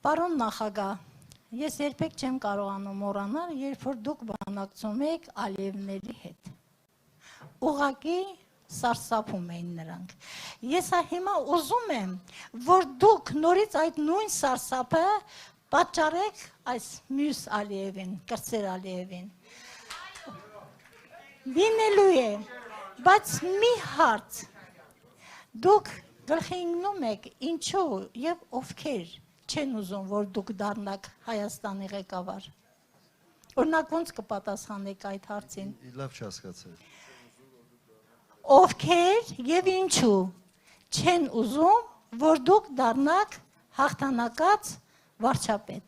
Պարոն նախագահ, ես երբեք չեմ կարողանում մոռանալ, երբ որ դուք բանակցում եք Ալիևների հետ։ Ուղղակի սարսափում էին նրանք։ Ես հիմա ուզում եմ, որ դուք նորից այդ նույն սարսափը պատճառեք այս մյուս Ալիևին, Կրտսեր Ալիևին։ Լինելու է, բայց մի հարց, դուք գլխի ընկնում եք ինչու եւ ովքեր չեն ուզում, որ դուք դառնաք Հայաստանի ղեկավար։ Օրինակ ոնց կպատասխանեք այդ հարցին։ Լավ չհասկացա։ Ովքեր եւ ինչու չեն ուզում, որ դուք դառնաք հաղթանակած վարչապետ։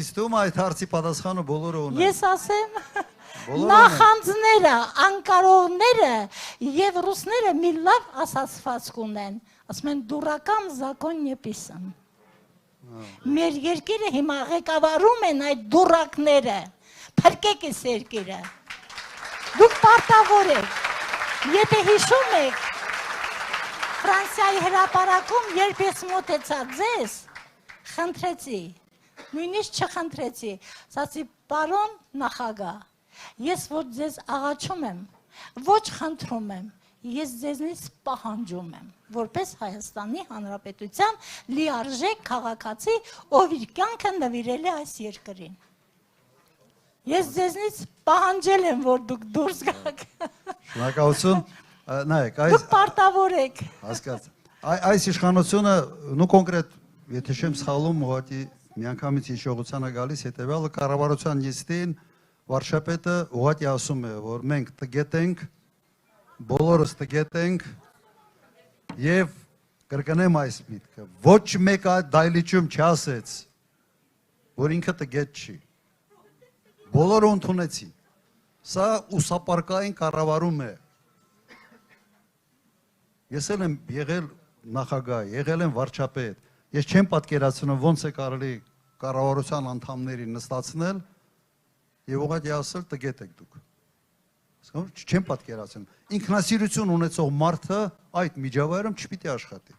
Իսկ դու այդ հարցի պատասխանը բոլորը ունեն։ Ես ասեմ, նախանձները, անկարողները եւ ռուսները մի լավ ասացվածք ունեն, ասում են դուրակամ закон не писан։ Մեր երկիրը հիմա ղեկավարում են այդ դուրակները, փրկեք այս երկիրը։ Դուք պարտավոր եք, եթե հիշում եք, Ֆրանսիայի հրապարակում, երբ ես մոտեցա ձեզ, խնդրեցի, նույնիսկ չխնդրեցի, ասացի, պարոն նախագահ, ես որ ձեզ աղաչում եմ, ոչ խնդրում եմ, ես ձեզնից պահանջում եմ, որպես Հայաստանի Հանրապետության լիարժեք քաղաքացի, ով իր կյանքը նվիրել է այս երկրին։ Ես ձեզնից պահանջել եմ, որ դուք դուրս գաք։ Շնորհակալություն։ Նայեք, դուք պարտավոր եք։ Հասկաց։ Այս իշխանությունը, նու կոնկրետ, եթե չեմ սխալում, ուղղակի միանգամից հիշողությանը գալիս հետևյալը կառավարության նիստին վարչապետը ուղղակի ասում է, որ մենք տգետ ենք, բոլորս տգետ ենք եւ կրկնեմ այս միտքը, ոչ մեկ այդ դայլիճում չասեց, որ ինքը տգետ չի։ Բոլորը ընդունեցին։ Սա ուսապարկային կառավարում է։ Ես եմ եղել նախագահ, եղել եմ վարչապետ։ Ես չեմ պատկերացնում ոնց է կարելի կառավարության անդամներին նստացնել եւ ուղղակի ասել տգետ եք դուք։ Չեմ պատկերացնում։ Ինքնասիրություն ունեցող մարդը այդ միջավայրում չպիտի աշխատի։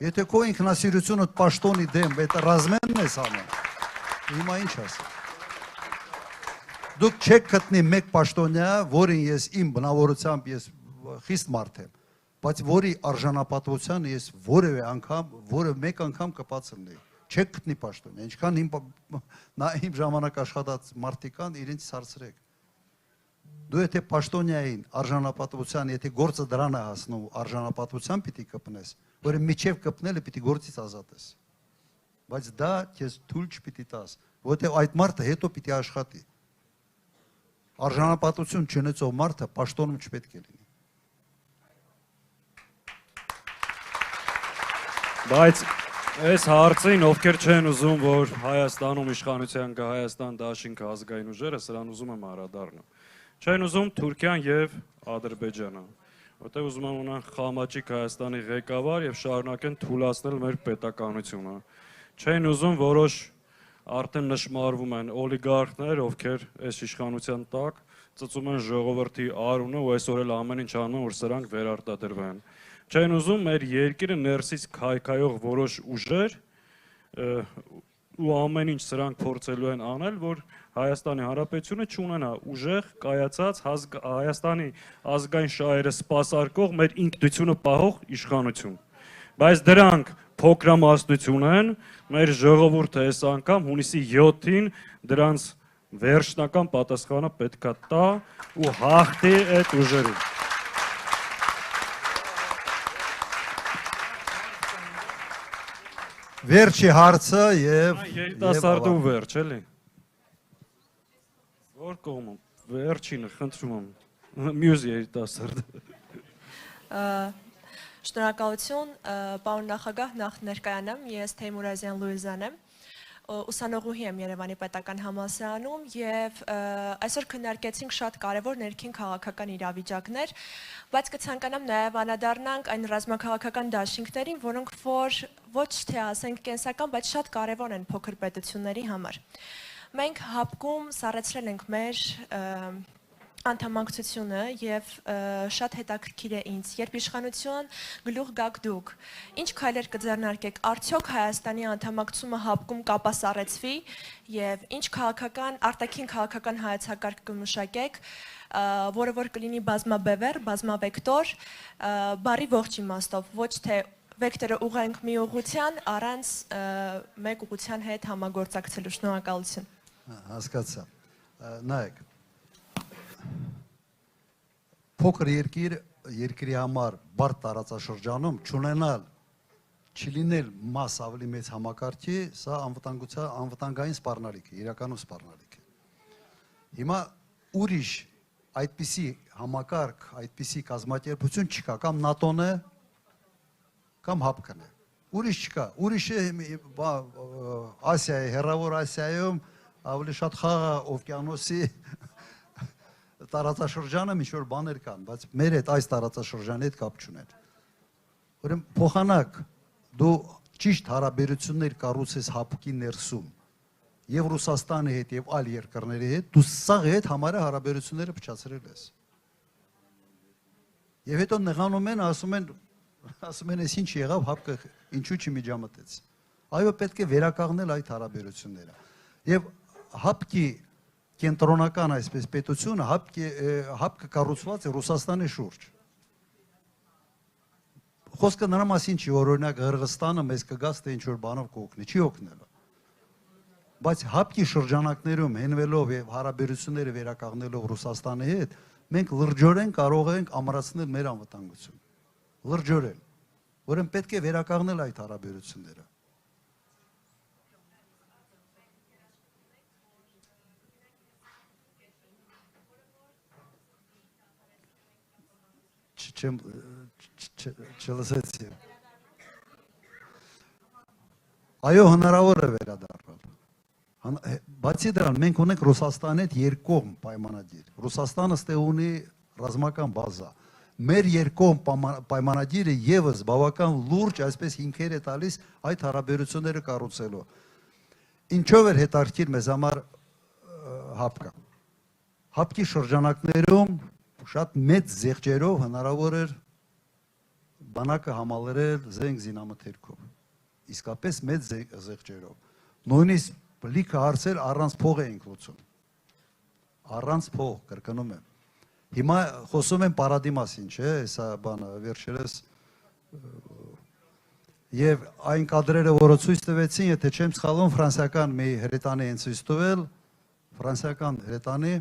Եթե քո ինքնասիրությունը պաշտոնի դեմ, այդ ռազմենն ես անում, հիմա ինչ ասեմ։ Դուք չեք գտնի մեկ պաշտոնյա, որին ես իմ բնավորությամբ ես խիստ մարդ եմ, բայց որի արժանապատվությանը ես որևէ անգամ, որևէ մեկ անգամ կպացնեի։ Չեք գտնի պաշտոնյա, ինչքան իմ ժամանակ աշխատած մարդիկ կան, իրենց ցածրեք։ Դու եթե պաշտոնյային արժանապատվության, եթե գործը դրան է հասնում, արժանապատվության պիտի կպնես, որը միջև կպնելը պիտի գործից ազատես։ Բայց դա քեզ թույլ չպիտի տաս, որտեղ այդ մարդը հետո պիտի աշխատի։ Արժանապատվություն չունեցող մարդը պաշտոնում չպետք է լինի։ Բայց այս հարցին ովքեր չեն ուզում, որ Հայաստանում իշխանության գա Հայաստան դաշինքը ազգային ուժերը, սրան ուզում եմ անդրադառնալ։ Չեն ուզում Թուրքիան եւ Ադրբեջանը, որտեղ ուզում են ունեն խամաճիկ Հայաստանի ղեկավար եւ շարունակեն թուլացնել մեր պետականությունը։ Չեն ուզում որոշ արդեն նշմարվում են օլիգարխներ, ովքեր այս իշխանության տակ ծծում են ժողովրդի արունը ու այսօր էլ ամեն ինչ անում են, որ սրանք վերարտադրվեն։ Չեն ուզում մեր երկիրը ներսից քայքայող որոշ ուժեր ու ամեն ինչ սրանք փորձելու են անել, որ Հայաստանի Հանրապետությունը չունենա ուժեղ, կայացած Հայաստանի ազգային շահերը սպասարկող մեր ինքնությունը պահող իշխանություն։ Բայց դրանք փոքրամասնություն են, մեր ժողովուրդը այս անգամ հունիսի 7-ին դրանց վերջնական պատասխանը պետքա տա ու հաղթի այդ ուժերին։ Վերջի հարցը եւ երիտասարդու վերջ, էլի։ Որ կողմում, վերջինը խնդրում եմ, մյուս երիտասարդը։ Շնորհակալություն, պարոն նախագահ, նախ ներկայանամ, ես Թեյմուրազյան Լուիզան եմ, ուսանողուհի եմ Երևանի պետական համալսարանում եւ այսօր քննարկեցինք շատ կարեւոր ներքին քաղաքական իրավիճակներ, բայց կցանկանամ նաեւ անդրադառնանք այն ռազմաքաղաքական դաշինքներին, որոնք որ ոչ թե ասենք կենսական, բայց շատ կարեւոր են փոքր պետությունների համար։ Մենք հապկում սառեցրել ենք մեր անդամակցությունը եւ շատ հետաքրքիր է ինձ, երբ իշխանություն գլուխ գաք դուք, ինչ քայլեր կձեռնարկեք, արդյոք Հայաստանի անդամակցումը հապկում կապասառեցվի եւ ինչ քաղաքական, արտաքին քաղաքական հայեցակարգ կմշակեք, որը որ կլինի բազմաբևեռ, բազմավեկտոր, բարի ողջ իմաստով, ոչ թե վեկտորը ուղենք մի ուղղության, առանց մեկ ուղղության հետ համագործակցելու։ Շնորհակալություն։ Հասկացա։ Նայեք, փոքր երկրի համար բարդ տարածաշրջանում չունենալ, չլինել մաս ավելի մեծ համակարգի, սա անվտանգային սպառնալիք է, իրականում սպառնալիք է։ Հիմա ուրիշ այդպիսի համակարգ, այդպիսի կազմակերպություն չկա, կամ ՆԱՏՕ-ն է, կամ ՀԱՊԿ-ն է։ Ուրիշ չկա, ուրիշը Ասիայի, հեռավոր Ասիայում ավելի շատ Խաղաղ օվկիանոսի տարածաշրջանը ինչ-որ բաներ կան, բայց մեր հետ այս տարածաշրջանի հետ կապ չունեն։ Ուրեմն փոխանակ դու ճիշտ հարաբերություններ կառուցես ՀԱՊԿ-ի ներսում եւ Ռուսաստանի հետ եւ այլ երկրների հետ, դու սաղ հետ համարը հարաբերությունները փչացրել ես։ Եվ հետո նեղանում են, ասում են, այս ինչ եղավ, ՀԱՊԿ-ը ինչու չմիջամտեց։ Այո, պետք է վերականգնել այդ հարաբերությունները։ Եվ ՀԱՊԿ-ի կենտրոնական այսպես պետությունը ՀԱՊԿ-ը կառուցված է Ռուսաստանի շուրջ։ Խոսքը նրա մասին չի, որ օրինակ Ղրղստանը մեզ կգաց, թե ինչ-որ բանով կօգնի, չի օգնելու։ Բայց ՀԱՊԿ-ի շրջանակներում հենվելով եւ հարաբերությունները վերականգնելով Ռուսաստանի հետ, մենք լրջորեն կարող ենք ամրացնել մեր անվտանգությունը։ Լրջորեն։ Ուրեմն պետք է վերականգնել այդ հարաբերությունները։ Չլսեցի։ Այո, հնարավոր է վերադառնալ։ Բացի դրան, մենք ունենք Ռուսաստանի հետ երկկողմ պայմանագիր։ Ռուսաստանը ստեղ ունի ռազմական բազա։ Մեր երկկողմ պայմանագիրը եւս բավական լուրջ այսպես հիմքեր է տալիս այդ հարաբերությունները կառուցելու։ Ինչով էր հետաքրքիր մեզ համար ՀԱՊԿ-ը։ ՀԱՊԿ-ի շրջանակներում շատ մեծ զեղչերով հնարավոր էր բանակը համալրել զենք զինամթերքով, իսկապես մեծ զեղչերով, նույնիսկ լիքը հարցեր առանց փող էինք լուծում, առանց փող, կրկնում եմ, հիմա խոսում եմ պարադի մասին, չէ, սա բանը վերջերս, և այն կադրերը, որը ցույց տվեցին, եթե չեմ սխալվում, ֆրանսիական մի հրետանի են ցույց տվել, ֆրանսիական հրետանի,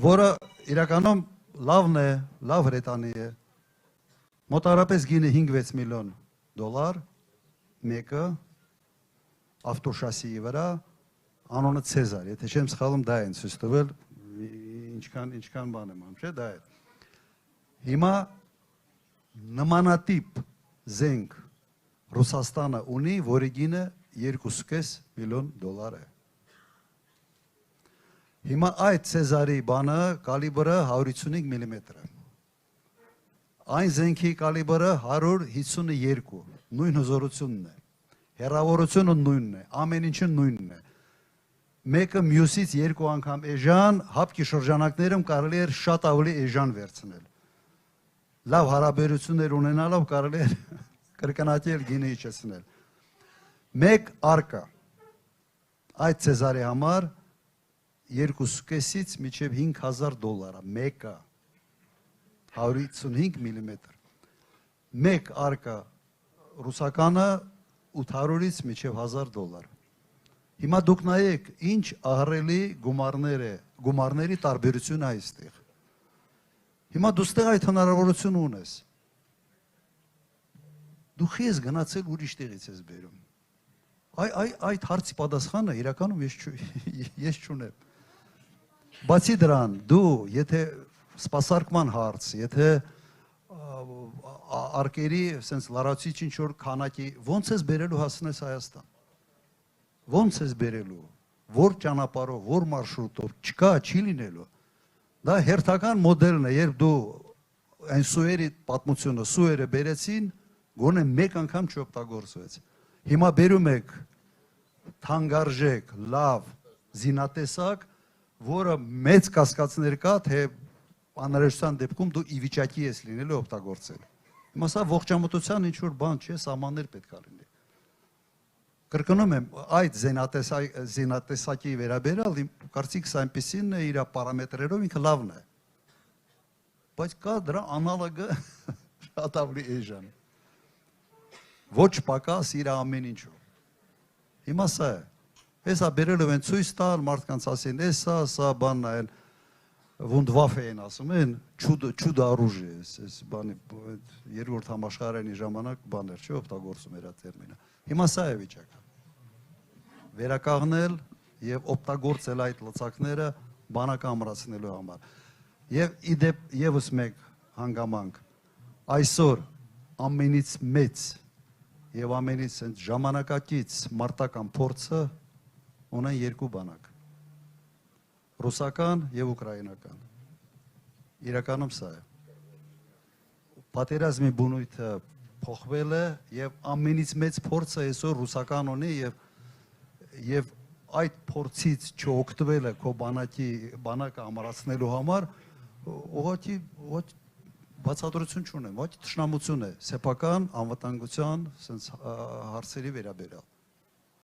որը իրականում լավն է, լավ հրետանի է, մոտարապես գինը 5-6 միլիոն դոլար, մեկը, ավտոշասիի վրա, անոնը Ցեզար, եթե չեմ սխալում դա են ցույց տվել, ինչքան բան եմ անում, չէ, դա է։ Հիմա նմանատիպ զենք Ռուսաստանը ունի, որի գինը 2.5 միլիոն դոլար է։ Հիմա այդ Ցեզարի բանը կալիբրը 155 միլիմետր է։ Այն զենքի կալիբրը 152, նույն հզորությունն է, հեռավորությունը նույնն է, ամեն ինչը նույնն է։ Մեկը մյուսից 2 անգամ էժան, ՀԱՊԿ-ի շրջանակներում կարելի էր շատ ավելի էժան վերցնել։ Լավ հարաբերություններ ունենալով կարելի էր կրկնակել գինը իջեցնել։ Մեկ արկա այդ Ցեզարի համար 2.5-ից մինչև 5,000 դոլար, մեկը 155 միլիմետր։ Մեկ արկա ռուսականը 800-ից մինչև 1000 դոլար։ Հիմա դուք նայեք, ինչ ահռելի գումարների տարբերություն է այստեղ։ Հիմա դու ստեղ այդ հնարավորությունը ունես։ Դու խես գնացել ուրիշ տեղից ես բերում։ Այդ հարցի պատասխանը իրականում ես չունեմ։ Բացի դրան, դու, եթե սպասարկման հարց, եթե արկերի լարացիչ ինչ-որ քանակի, ոնց ես բերելու հասնես Հայաստան, ոնց ես բերելու, որ ճանապարհով, որ մարշրուտով, չկա, չի լինելու, դա հերթական մոդելն է, երբ դու այն սուերի պատմությունը, սուերը բերեցին, գոնե մեկ անգամ չօգտագործվեց, հիմա բերում եք թանկարժեք, լավ, զինատեսակ, որը մեծ կասկածներ կա, թե անհրաժեշտության դեպքում դու ի վիճակի ես լինելու օգտագործել։ Հիմա սա ողջամտության ինչ որ բան չէ, սահմաններ պետք է լինի։ Կրկնում եմ, այդ զենատեսակի վերաբերյալ իմ կարծիքս այնպեսին է, իր պարամետրերով ինքը լավն է։ Բայց կա դրա անալոգը շատ ավելի էժան։ Ոչ պակաս իր ամեն ինչով։ Հիմա սա է։ Հեսա բերելով են ցույց տալ, մարդկանց ասեն, սա բանն է, Wundwaffe են ասում են, чудо оружие, այս բանի երկրորդ համաշխարհային ժամանակ բաներ չէ, օգտագործում էր այդ տերմինը։ Հիմա սա է վիճակը։ Վերականգնել եւ օգտագործել այդ լծակները բանակը ամրացնելու համար։ Եվ իդեպ եւս մեկ հանգամանք, այսօր ամենից մեծ եւ ամենից ժամանակակից մարտական փորձը ունեն երկու բանակ՝ ռուսական եւ ուկրաինական։ Իրականում սա է։ Պատերազմի բնույթը փոխվել է եւ ամենից մեծ փորձը այսօր ռուսական ունի եւ այդ փորձից չօգտվելը քո բանակը ամրացնելու համար ուղղակի բացատրություն չունեմ, ոչ թշնամություն է, սեփական անվտանգության հարցերի վերաբերյալ։